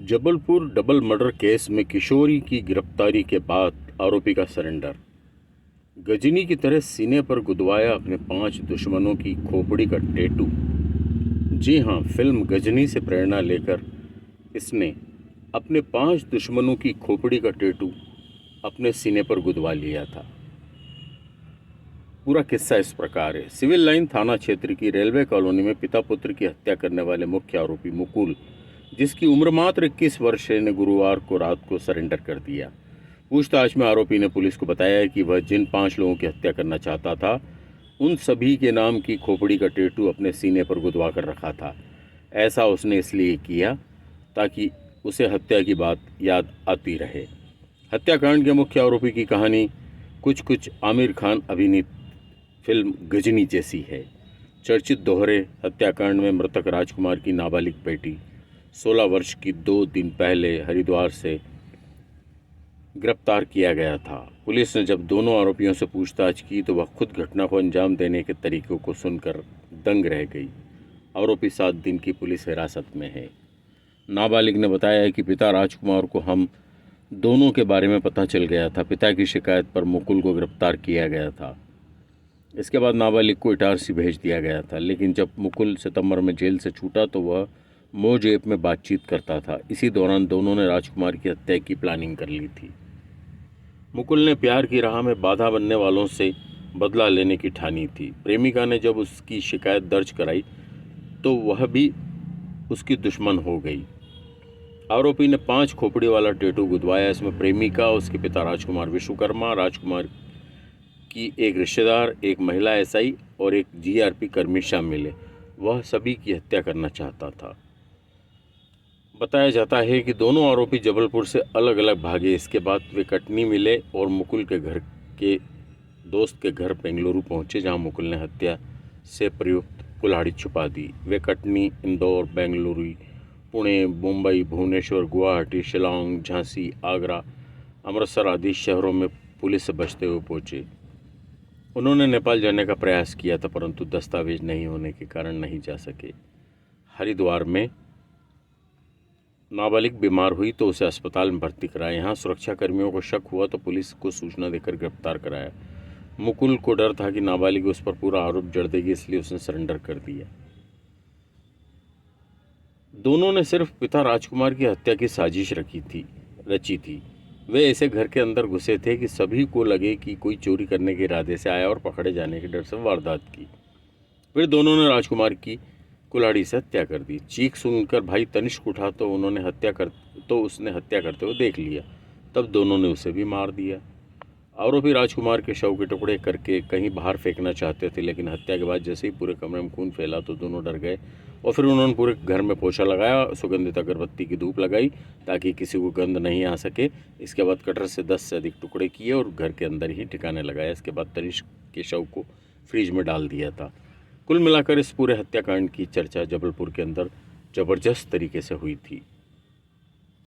Jabalpur double murder case में किशोरी की गिरफ्तारी के बाद आरोपी का सरेंडर। गजनी की तरह सीने पर गुदवाया अपने 5 दुश्मनों की खोपड़ी का टैटू। जी हां, फिल्म गजनी से प्रेरणा लेकर इसने अपने 5 दुश्मनों की खोपड़ी का टैटू अपने सीने पर गुदवा लिया था। पूरा किस्सा इस प्रकार है। सिविल लाइन थाना क्षेत्र की रेलवे कॉलोनी में पिता पुत्र की हत्या करने वाले मुख्य आरोपी मुकुल, जिसकी उम्र मात्र 21 वर्ष है, ने गुरुवार को रात को सरेंडर कर दिया। पूछताछ में आरोपी ने पुलिस को बताया कि वह जिन 5 लोगों की हत्या करना चाहता था, उन सभी के नाम की खोपड़ी का टैटू अपने सीने पर गुदवा कर रखा था। ऐसा उसने इसलिए किया ताकि उसे हत्या की बात याद आती रहे। हत्याकांड के मुख्य आरोपी की कहानी कुछ कुछ आमिर खान अभिनीत फिल्म गजनी जैसी है। चर्चित दोहरे हत्याकांड में मृतक राजकुमार की नाबालिग बेटी 16 वर्ष की 2 दिन पहले हरिद्वार से गिरफ्तार किया गया था। पुलिस ने जब दोनों आरोपियों से पूछताछ की तो वह खुद घटना को अंजाम देने के तरीकों को सुनकर दंग रह गई। आरोपी 7 दिन की पुलिस हिरासत में है। नाबालिग ने बताया कि पिता राजकुमार को हम दोनों के बारे में पता चल गया था। पिता की शिकायत पर मुकुल को गिरफ्तार किया गया था। इसके बाद नाबालिग को इटारसी भेज दिया गया था, लेकिन जब मुकुल सितंबर में जेल से छूटा तो वह मौज ऐप में बातचीत करता था। इसी दौरान दोनों ने राजकुमार की हत्या की प्लानिंग कर ली थी। मुकुल ने प्यार की राह में बाधा बनने वालों से बदला लेने की ठानी थी। प्रेमिका ने जब उसकी शिकायत दर्ज कराई तो वह भी उसकी दुश्मन हो गई। आरोपी ने 5 खोपड़ी वाला टैटू गुदवाया। इसमें प्रेमिका, उसके पिता राजकुमार विश्वकर्मा, राजकुमार की एक रिश्तेदार, एक महिला एसआई और एक जीआरपी कर्मी शामिल है। वह सभी की हत्या करना चाहता था। बताया जाता है कि दोनों आरोपी जबलपुर से अलग अलग भागे। इसके बाद वे कटनी मिले और मुकुल के घर के दोस्त के घर बेंगलुरु पहुंचे, जहां मुकुल ने हत्या से प्रयुक्त कुल्हाड़ी छुपा दी। वे कटनी, इंदौर, बेंगलुरु, पुणे, मुंबई, भुवनेश्वर, गुवाहाटी, शिलांग, झांसी, आगरा, अमृतसर आदि शहरों में पुलिस से बचते हुए पहुंचे। उन्होंने नेपाल जाने का प्रयास किया था, परंतु दस्तावेज नहीं होने के कारण नहीं जा सके। हरिद्वार में नाबालिग बीमार हुई तो उसे अस्पताल में भर्ती कराया। यहाँ सुरक्षा कर्मियों को शक हुआ तो पुलिस को सूचना देकर गिरफ्तार कराया। मुकुल को डर था कि नाबालिग उस पर पूरा आरोप जड़ देगी, इसलिए उसने सरेंडर कर दिया। दोनों ने सिर्फ पिता राजकुमार की हत्या की साजिश रची थी। वे ऐसे घर के अंदर घुसे थे कि सभी को लगे कि कोई चोरी करने के इरादे से आया और पकड़े जाने के डर से वारदात की। फिर दोनों ने राजकुमार की कुल्हाड़ी से हत्या कर दी। चीख सुनकर भाई तनिष्क उठा तो उसने हत्या करते हुए देख लिया। तब दोनों ने उसे भी मार दिया। आरोपी राजकुमार के शव के टुकड़े करके कहीं बाहर फेंकना चाहते थे, लेकिन हत्या के बाद जैसे ही पूरे कमरे में खून फैला तो दोनों डर गए और फिर उन्होंने पूरे घर में पोछा लगाया, सुगंधित अगरबत्ती की धूप लगाई ताकि किसी को गंध नहीं आ सके। इसके बाद कटर से 10 से अधिक टुकड़े किए और घर के अंदर ही ठिकाने लगाया। इसके बाद तनिष्क के शव को फ्रिज में डाल दिया था। कुल मिलाकर इस पूरे हत्याकांड की चर्चा जबलपुर के अंदर जबरदस्त तरीके से हुई थी।